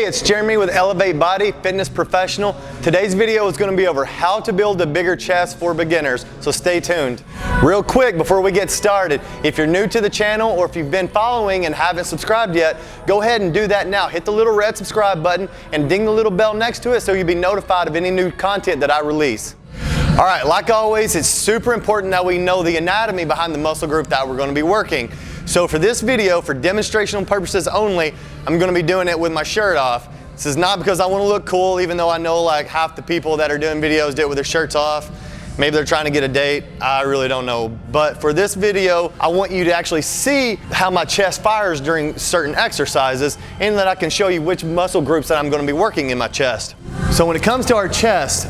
Hey, it's Jeremy with Elevate Body, fitness professional. Today's video is going to be over how to build a bigger chest for beginners, so stay tuned. Real quick before we get started, if you're new to the channel or if you've been following and haven't subscribed yet, go ahead and do that now. Hit the little red subscribe button and ding the little bell next to it so you'll be notified of any new content that I release. All right, like always, it's super important that we know the anatomy behind the muscle group that we're going to be working. So for this video, for demonstrational purposes only, I'm going to be doing it with my shirt off. This is not because I want to look cool, even though I know like half the people that are doing videos do it with their shirts off. Maybe they're trying to get a date. I really don't know. But for this video, I want you to actually see how my chest fires during certain exercises and that I can show you which muscle groups that I'm going to be working in my chest. So when it comes to our chest,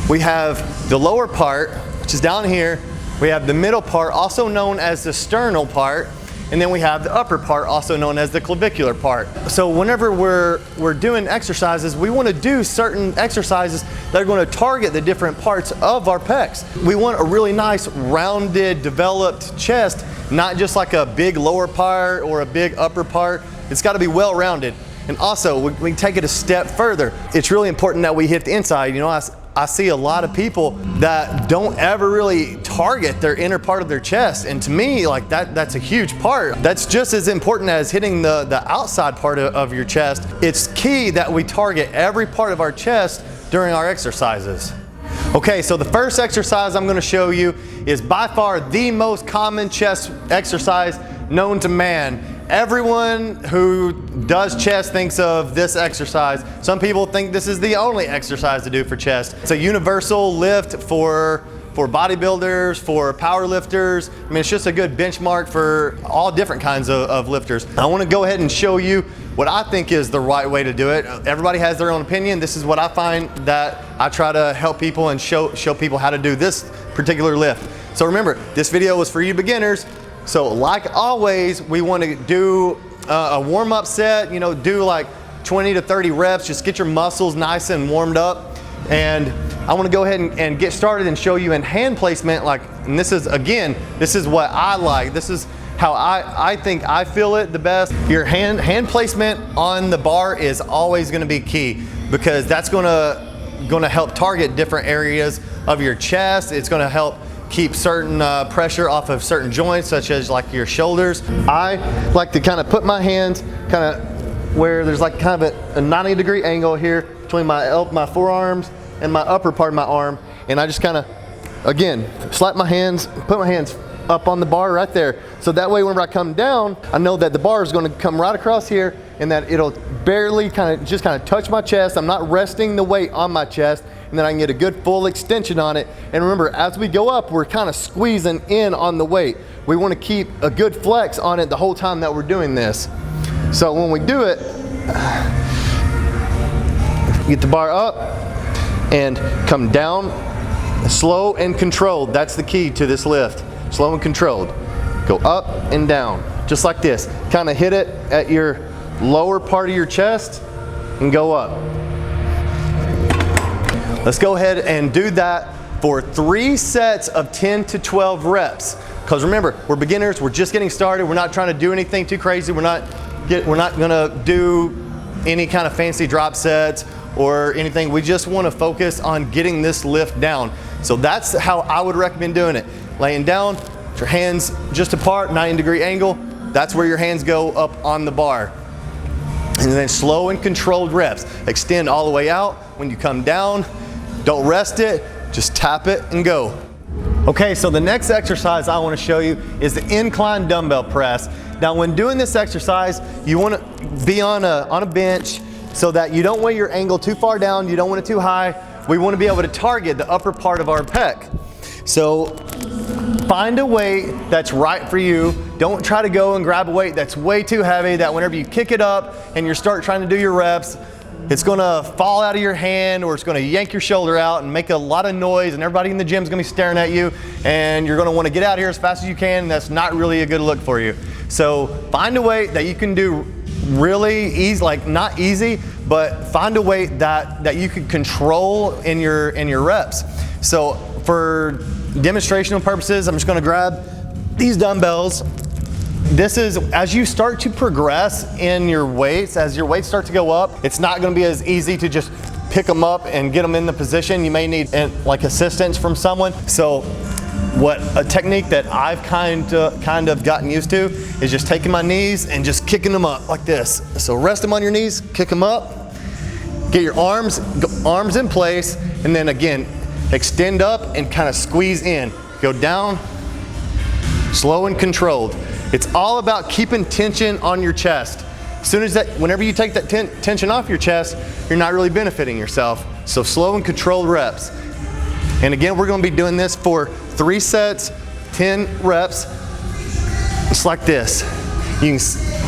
we have the lower part, which is down here. We have the middle part, also known as the sternal part. And then we have the upper part, also known as the clavicular part. So whenever we're doing exercises, we want to do certain exercises that are going to target the different parts of our pecs. We want a really nice, rounded, developed chest, not just like a big lower part or a big upper part. It's got to be well-rounded. And also, we can take it a step further. It's really important that we hit the inside. You know, I see a lot of people that don't ever really target their inner part of their chest. And to me, like that's a huge part. That's just as important as hitting the outside part of your chest. It's key that we target every part of our chest during our exercises. Okay, so the first exercise I'm gonna show you is by far the most common chest exercise known to man. Everyone who does chest thinks of this exercise. Some people think this is the only exercise to do for chest. It's a universal lift for bodybuilders, for power lifters. I mean, it's just a good benchmark for all different kinds of lifters. I want to go ahead and show you what I think is the right way to do it. Everybody has their own opinion. This is what I find that I try to help people and show people how to do this particular lift. So remember, this video was for you beginners. So like always, we want to do a warm-up set, you know, do like 20 to 30 reps, just get your muscles nice and warmed up. And I want to go ahead and get started and show you in hand placement, like, and this is, again, this is what I like. This is how I think I feel it the best. Your hand placement on the bar is always going to be key because that's going to help target different areas of your chest. It's going to help keep certain pressure off of certain joints, such as like your shoulders. I like to kind of put my hands kind of where there's like kind of a 90-degree angle here between my forearms and my upper part of my arm. And I just kind of, again, slap my hands, put my hands up on the bar right there. So that way whenever I come down, I know that the bar is going to come right across here and that it'll barely kind of touch my chest. I'm not resting the weight on my chest, and then I can get a good full extension on it. And remember, as we go up, we're kind of squeezing in on the weight. We want to keep a good flex on it the whole time that we're doing this. So when we do it, get the bar up and come down, slow and controlled. That's the key to this lift. Slow and controlled. Go up and down, just like this. Kind of hit it at your lower part of your chest and go up. Let's go ahead and do that for 3 sets of 10 to 12 reps. Because remember, we're beginners, we're just getting started, we're not trying to do anything too crazy, we're not gonna do any kind of fancy drop sets or anything. We just want to focus on getting this lift down. So that's how I would recommend doing it. Laying down, your hands just apart, 90-degree angle, that's where your hands go up on the bar. And then slow and controlled reps. Extend all the way out. When you come down, don't rest it, just tap it and go. Okay, so the next exercise I want to show you is the incline dumbbell press. Now when doing this exercise, you want to be on a bench so that you don't want your angle too far down, you don't want it too high. We want to be able to target the upper part of our pec. So find a weight that's right for you. Don't try to go and grab a weight that's way too heavy that whenever you kick it up and you start trying to do your reps, it's gonna fall out of your hand or it's gonna yank your shoulder out and make a lot of noise and everybody in the gym is gonna be staring at you and you're gonna wanna get out of here as fast as you can, and that's not really a good look for you. So find a weight that you can do really easy, like not easy, but find a weight that you can control in your reps. So for demonstrational purposes, I'm just gonna grab these dumbbells This is, as you start to progress in your weights, as your weights start to go up, it's not gonna be as easy to just pick them up and get them in the position. You may need like assistance from someone. So what a technique that I've kind of gotten used to is just taking my knees and just kicking them up like this. So rest them on your knees, kick them up, get your arms in place, and then again, extend up and kind of squeeze in. Go down, slow and controlled. It's all about keeping tension on your chest. As soon as whenever you take that tension off your chest, you're not really benefiting yourself. So slow and controlled reps. And again, we're gonna be doing this for 3 sets, 10 reps. It's like this.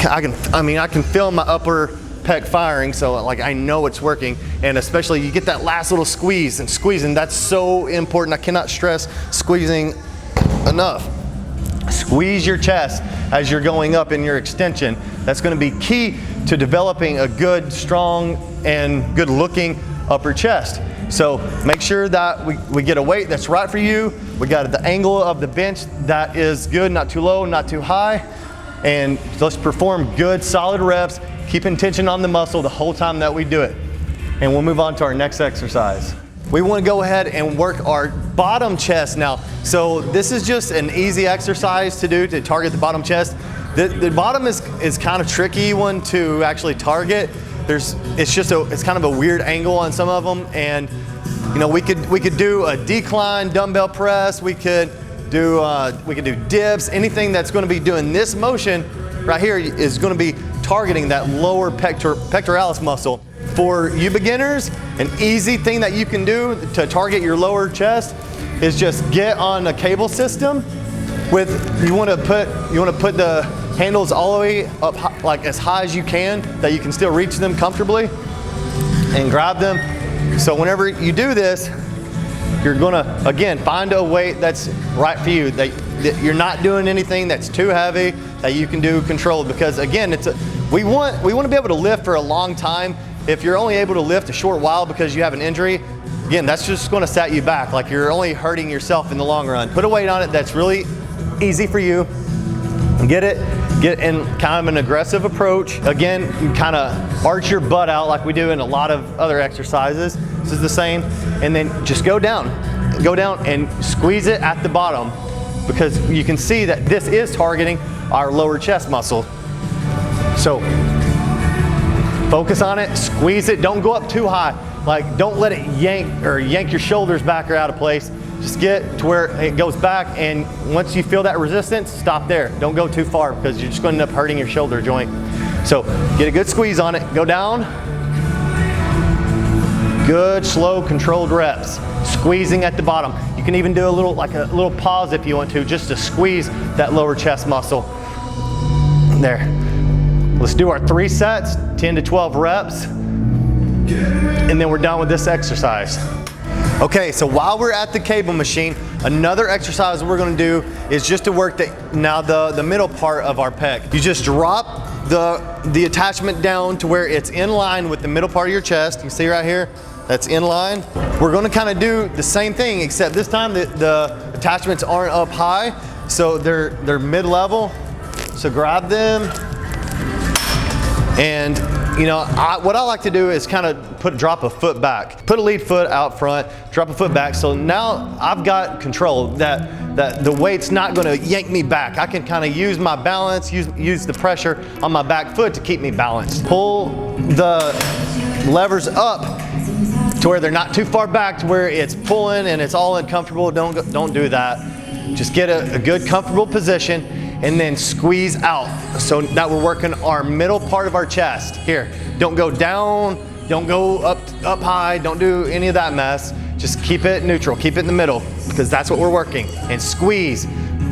I can feel my upper pec firing, so like I know it's working. And especially you get that last little squeeze, and squeezing, that's so important. I cannot stress squeezing enough. Squeeze your chest as you're going up in your extension. That's going to be key to developing a good, strong, and good looking upper chest. So make sure that we get a weight that's right for you. We got the angle of the bench that is good, not too low, not too high. And let's perform good, solid reps, keeping tension on the muscle the whole time that we do it. And we'll move on to our next exercise. We want to go ahead and work our bottom chest now. So this is just an easy exercise to do to target the bottom chest. The bottom is kind of tricky one to actually target. It's kind of a weird angle on some of them, and you know, we could do a decline dumbbell press. We could do dips. Anything that's going to be doing this motion right here is going to be targeting that lower pectoralis muscle. For you beginners, an easy thing that you can do to target your lower chest is just get on a cable system. You want to put the handles all the way up high, like as high as you can, that you can still reach them comfortably, and grab them. So whenever you do this, you're gonna again find a weight that's right for you. That you're not doing anything that's too heavy, that you can do controlled. Because again, we want to be able to lift for a long time. If you're only able to lift a short while because you have an injury, again, that's just going to set you back. Like you're only hurting yourself in the long run. Put a weight on it that's really easy for you. Get in kind of an aggressive approach. Again, you kind of arch your butt out like we do in a lot of other exercises. This is the same. And then just go down and squeeze it at the bottom, because you can see that this is targeting our lower chest muscle. So focus on it, squeeze it, don't go up too high. Like don't let it yank your shoulders back or out of place. Just get to where it goes back, and once you feel that resistance, stop there. Don't go too far, because you're just going to end up hurting your shoulder joint. So get a good squeeze on it, go down. Good, slow, controlled reps. Squeezing at the bottom. You can even do a little pause if you want to, just to squeeze that lower chest muscle. There. Let's do our 3 sets, 10 to 12 reps, and then we're done with this exercise. Okay, so while we're at the cable machine, another exercise we're going to do is just to work the middle part of our pec. You just drop the attachment down to where it's in line with the middle part of your chest. You can see right here, that's in line. We're going to kind of do the same thing, except this time the attachments aren't up high, so they're mid-level. So grab them. And you know, what I like to do is kind of drop a foot back. Put a lead foot out front, drop a foot back. So now I've got control that the weight's not gonna yank me back. I can kind of use my balance, use the pressure on my back foot to keep me balanced. Pull the levers up to where they're not too far back to where it's pulling and it's all uncomfortable. Don't do that. Just get a good comfortable position, and then squeeze out so that we're working our middle part of our chest. Here, don't go down, don't go up high, don't do any of that mess. Just keep it neutral, keep it in the middle, because that's what we're working. And squeeze,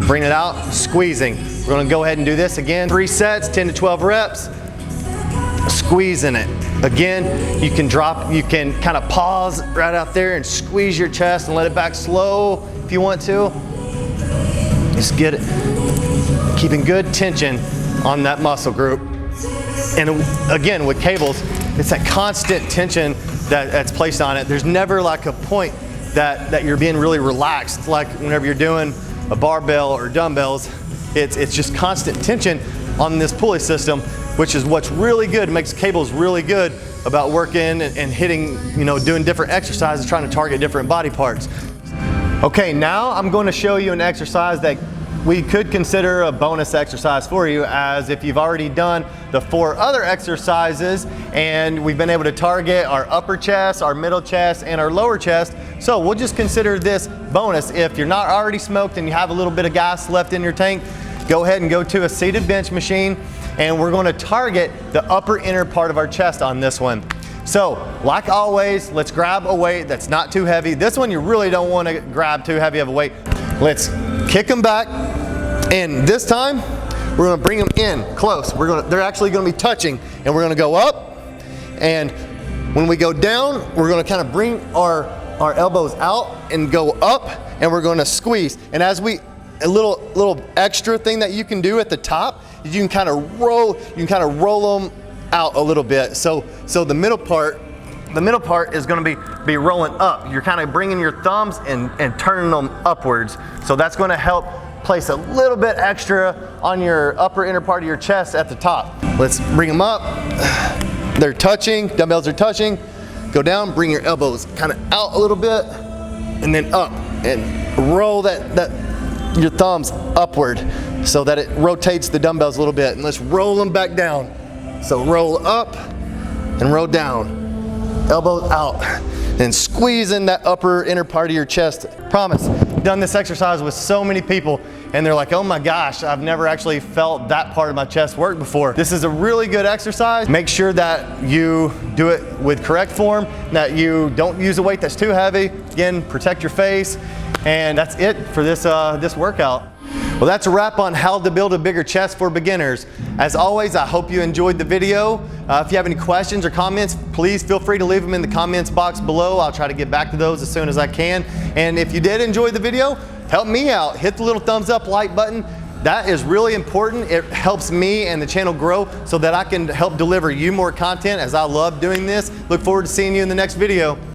bring it out, squeezing. We're gonna go ahead and do this again. 3 sets, 10 to 12 reps, squeezing it. Again, you can kind of pause right out there and squeeze your chest and let it back slow if you want to. Just get it. Keeping good tension on that muscle group. And again, with cables, it's that constant tension that's placed on it. There's never like a point that you're being really relaxed, like whenever you're doing a barbell or dumbbells. It's just constant tension on this pulley system, which is what's really good. It makes cables really good about working and hitting, doing different exercises, trying to target different body parts. Okay, now I'm going to show you an exercise that we could consider a bonus exercise for you, as if you've already done the 4 other exercises and we've been able to target our upper chest, our middle chest, and our lower chest. So we'll just consider this bonus. If you're not already smoked and you have a little bit of gas left in your tank, go ahead and go to a seated bench machine, and we're going to target the upper inner part of our chest on this one. So, like always, let's grab a weight that's not too heavy. This one you really don't want to grab too heavy of a weight. Let's kick them back, and this time we're going to bring them in close. They're actually going to be touching, and we're going to go up, and when we go down, we're going to kind of bring our elbows out and go up, and we're going to squeeze. And as a little extra thing that you can do at the top is you can kind of roll them out a little bit. So the middle part is going to be rolling up. You're kind of bringing your thumbs and turning them upwards. So that's going to help place a little bit extra on your upper inner part of your chest at the top. Let's bring them up. They're touching, dumbbells are touching. Go down, bring your elbows kind of out a little bit, and then up, and roll your thumbs upward so that it rotates the dumbbells a little bit. And let's roll them back down. So roll up and roll down, elbows out, and squeeze in that upper inner part of your chest. Promise, I've done this exercise with so many people, and they're like, oh my gosh, I've never actually felt that part of my chest work before. This is a really good exercise. Make sure that you do it with correct form, that you don't use a weight that's too heavy. Again, protect your face, and that's it for this workout. Well, that's a wrap on how to build a bigger chest for beginners. As always, I hope you enjoyed the video. If you have any questions or comments, please feel free to leave them in the comments box below. I'll try to get back to those as soon as I can. And if you did enjoy the video, help me out. Hit the little thumbs up, like button. That is really important. It helps me and the channel grow so that I can help deliver you more content, as I love doing this. Look forward to seeing you in the next video.